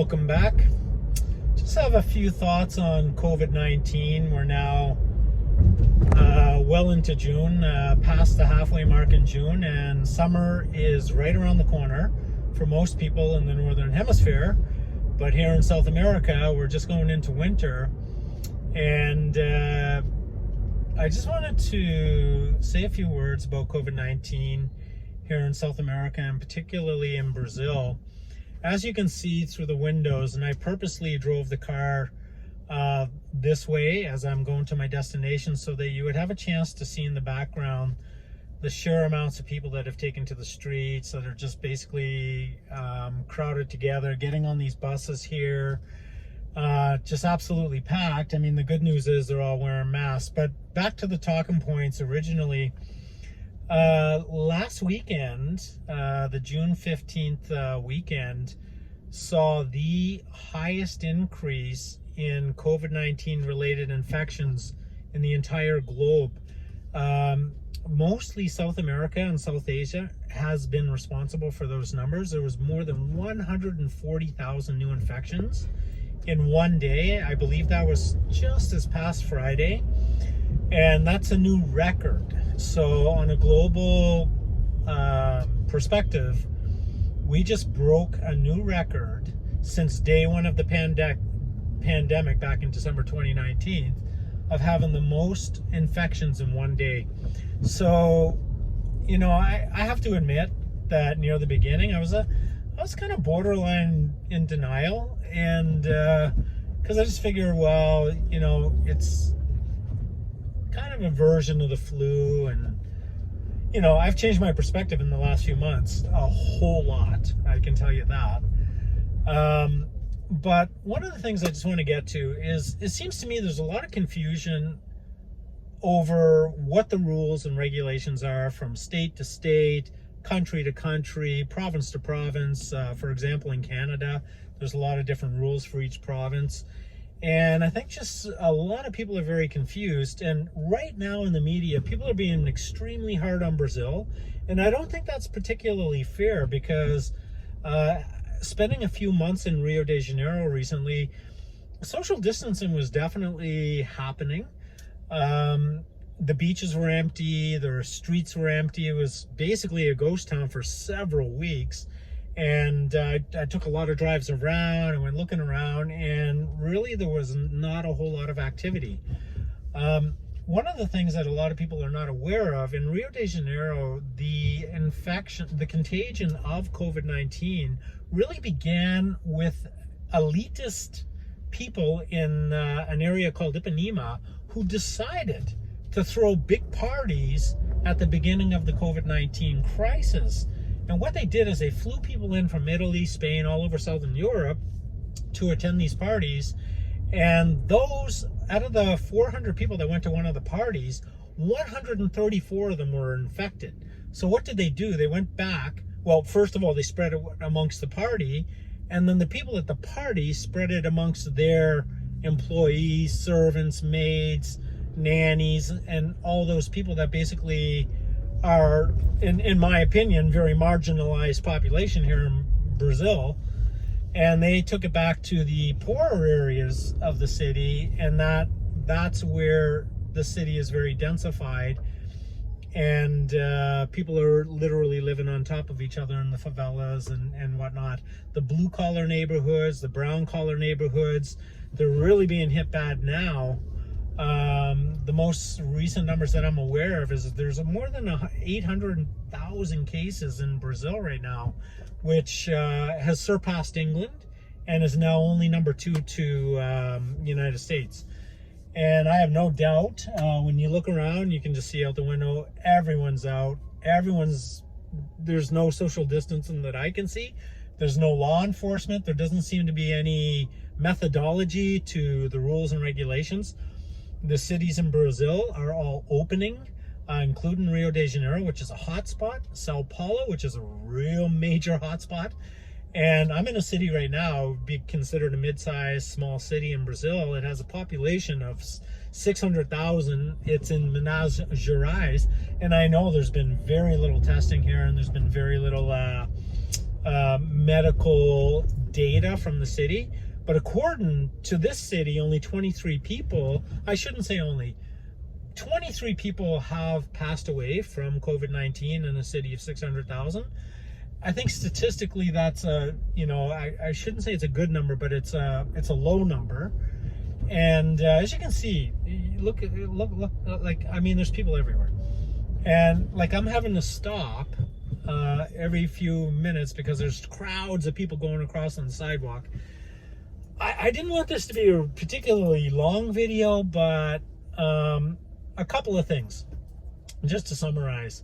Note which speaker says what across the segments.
Speaker 1: welcome back. Just have a few thoughts on COVID-19. We're now well into June, past the halfway mark in June, and summer is right around the corner for most people in the Northern Hemisphere. But here in South America, we're just going into winter. And I just wanted to say a few words about COVID-19 here in South America, and particularly in Brazil. As you can see through the windows, and I purposely drove the car this way as I'm going to my destination so that you would have a chance to see in the background the sheer amounts of people that have taken to the streets, that are just basically crowded together, getting on these buses here, just absolutely packed. I mean, the good news is they're all wearing masks. But back to the talking points originally. Last weekend, the June 15th weekend, saw the highest increase in COVID-19 related infections in the entire globe. Mostly South America and South Asia has been responsible for those numbers. There was more than 140,000 new infections in one day. I believe that was just this past Friday, and that's a new record. So on a global perspective, we just broke a new record since day one of the pandemic back in December 2019 of having the most infections in one day. So, you know, I have to admit that near the beginning, I was kind of borderline in denial, and because I just figured, well, you know, it's kind of a version of the flu, and you know, I've changed my perspective in the last few months a whole lot, I can tell you that. But one of the things I just want to get to is, it seems to me there's a lot of confusion over what the rules and regulations are from state to state, country to country, province to province. For example, in Canada, there's a lot of different rules for each province. And I think just a lot of people are very confused. And right now in the media, people are being extremely hard on Brazil. And I don't think that's particularly fair, because spending a few months in Rio de Janeiro recently, social distancing was definitely happening. The beaches were empty, the streets were empty. It was basically a ghost town for several weeks. And I took a lot of drives around and went looking around, and really there was not a whole lot of activity. One of the things that a lot of people are not aware of, in Rio de Janeiro, the contagion of COVID-19 really began with elitist people in an area called Ipanema who decided to throw big parties at the beginning of the COVID-19 crisis. And what they did is they flew people in from Italy, Spain, all over Southern Europe to attend these parties. And those, out of the 400 people that went to one of the parties, 134 of them were infected. So what did they do? They went back. Well, first of all, they spread it amongst the party. And then the people at the party spread it amongst their employees, servants, maids, nannies, and all those people that basically are, in my opinion, very marginalized population here in Brazil. And they took it back to the poorer areas of the city, and that's where the city is very densified, and people are literally living on top of each other in the favelas and whatnot. The blue collar neighborhoods, the brown collar neighborhoods, they're really being hit bad now. The most recent numbers that I'm aware of is that there's more than 800,000 cases in Brazil right now, which has surpassed England and is now only number 2 to United States. And I have no doubt, when you look around, you can just see out the window, everyone's out. There's no social distancing that I can see. There's no law enforcement. There doesn't seem to be any methodology to the rules and regulations. The cities in Brazil are all opening, including Rio de Janeiro, which is a hotspot, Sao Paulo, which is a real major hotspot. And I'm in a city right now, be considered a mid-sized small city in Brazil. It has a population of 600,000. It's in Minas Gerais. And I know there's been very little testing here, and there's been very little medical data from the city. But according to this city, only 23 people, I shouldn't say only, 23 people have passed away from COVID-19 in a city of 600,000. I think statistically that's I shouldn't say it's a good number, but it's a low number. And as you can see, look, like, I mean, there's people everywhere. And like, I'm having to stop every few minutes because there's crowds of people going across on the sidewalk. I didn't want this to be a particularly long video, but a couple of things, just to summarize.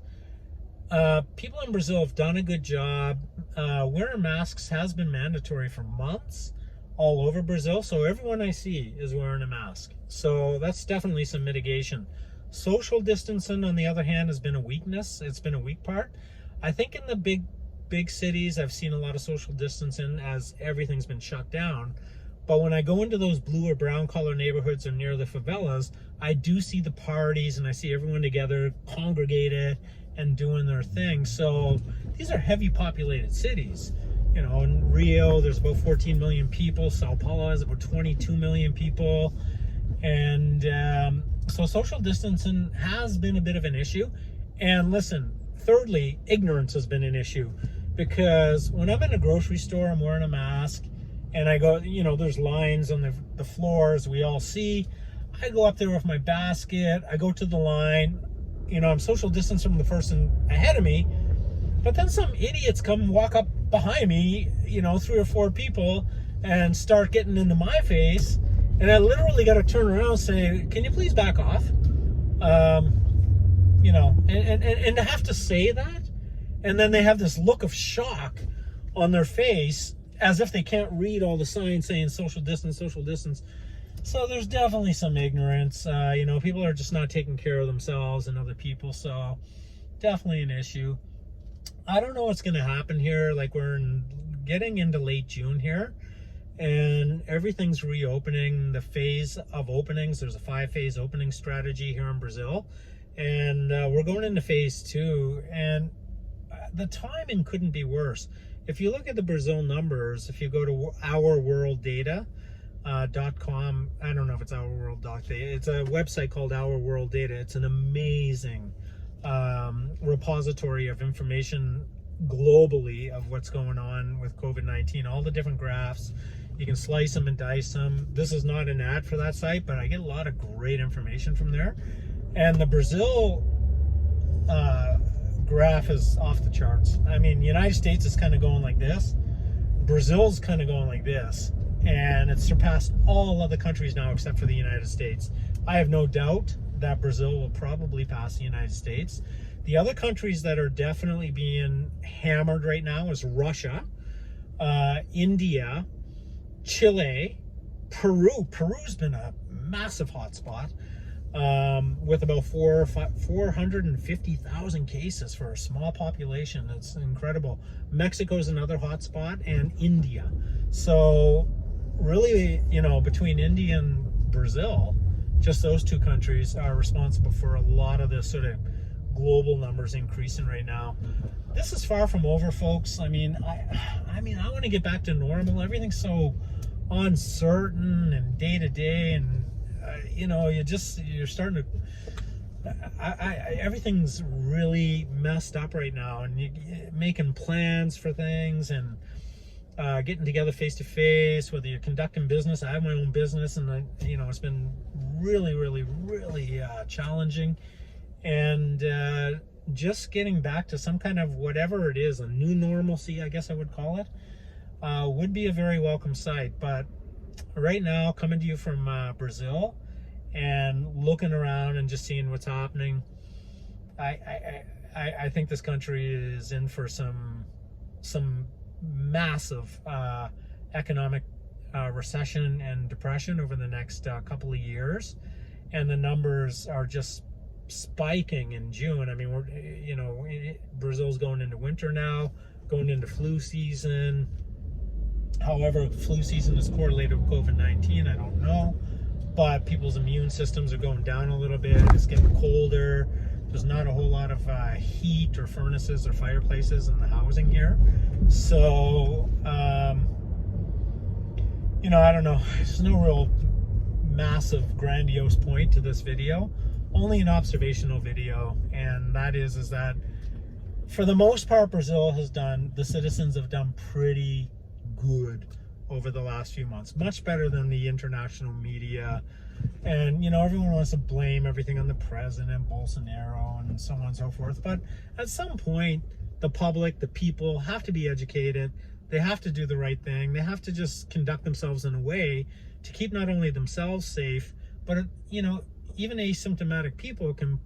Speaker 1: People in Brazil have done a good job. Wearing masks has been mandatory for months all over Brazil, so everyone I see is wearing a mask. So that's definitely some mitigation. Social distancing, on the other hand, has been a weakness. It's been a weak part. I think in the big cities, I've seen a lot of social distancing as everything's been shut down. But when I go into those blue or brown collar neighborhoods or near the favelas, I do see the parties and I see everyone together, congregated and doing their thing. So these are heavy populated cities. You know, in Rio, there's about 14 million people. Sao Paulo has about 22 million people. And so social distancing has been a bit of an issue. And listen, thirdly, ignorance has been an issue. Because when I'm in a grocery store, I'm wearing a mask. And I go, you know, there's lines on the floors we all see. I go up there with my basket. I go to the line. You know, I'm social distance from the person ahead of me. But then some idiots come walk up behind me, you know, 3 or 4 people, and start getting into my face. And I literally got to turn around and say, can you please back off? You know, and to have to say that, and then they have this look of shock on their face as if they can't read all the signs saying social distance, social distance. So there's definitely some ignorance. You know, people are just not taking care of themselves and other people. So definitely an issue. I don't know what's going to happen here. Like, we're getting into late June here, and everything's reopening. The phase of openings, there's a 5-phase opening strategy here in Brazil, and we're going into phase 2, and the timing couldn't be worse. If you look at the Brazil numbers, if you go to ourworlddata.com, I don't know if it's ourworld.data, it's a website called Our World Data. It's an amazing repository of information globally of what's going on with COVID-19, all the different graphs. You can slice them and dice them. This is not an ad for that site, but I get a lot of great information from there. And the Brazil graph is off the charts. I mean, United States is kind of going like this. Brazil's kind of going like this. And it's surpassed all other countries now except for the United States. I have no doubt that Brazil will probably pass the United States. The other countries that are definitely being hammered right now is Russia, India, Chile, Peru. Peru's been a massive hotspot with about 450,000 cases for a small population. It's incredible. Mexico's another hotspot, and India. So really, you know, between India and Brazil, just those 2 countries are responsible for a lot of the sort of global numbers increasing right now. This is far from over, folks. I mean, I want to get back to normal. Everything's so uncertain and day to day, and you know, you're starting to. Everything's really messed up right now, and you're making plans for things and getting together face to face. Whether you're conducting business, I have my own business, and you know, it's been really challenging, and just getting back to some kind of whatever it is, a new normalcy, I guess I would call it, would be a very welcome sight. But right now, coming to you from Brazil and looking around and just seeing what's happening, I think this country is in for some massive economic recession and depression over the next couple of years, and the numbers are just spiking in June. I mean, Brazil's going into winter now, going into flu season. However, flu season is correlated with COVID-19, I don't know, but people's immune systems are going down a little bit. It's getting colder. There's not a whole lot of heat or furnaces or fireplaces in the housing here. So, you know, I don't know. There's no real massive, grandiose point to this video. Only an observational video. And that is that for the most part, the citizens have done pretty good over the last few months. Much better than the international media. And, you know, everyone wants to blame everything on the president, Bolsonaro, and so on and so forth. But at some point, the public, the people have to be educated. They have to do the right thing. They have to just conduct themselves in a way to keep not only themselves safe, but, you know, even asymptomatic people can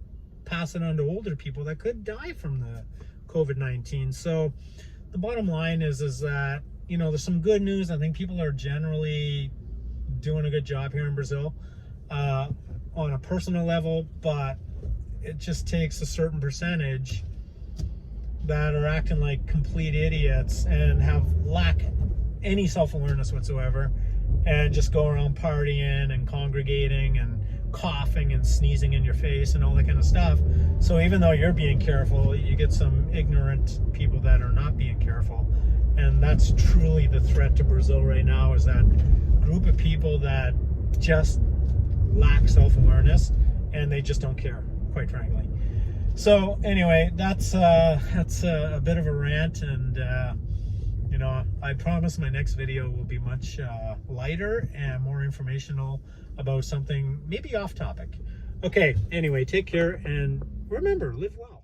Speaker 1: pass it on to older people that could die from the COVID-19. So the bottom line is that, you know, there's some good news. I think people are generally doing a good job here in Brazil on a personal level, but it just takes a certain percentage that are acting like complete idiots and lack any self-awareness whatsoever, and just go around partying and congregating and coughing and sneezing in your face and all that kind of stuff. So even though you're being careful, you get some ignorant people that are not being careful. And that's truly the threat to Brazil right now, is that group of people that just lack self-awareness and they just don't care, quite frankly. So anyway, that's a bit of a rant, and you know, I promise my next video will be much lighter and more informational about something maybe off topic. Okay, anyway, take care, and remember, live well.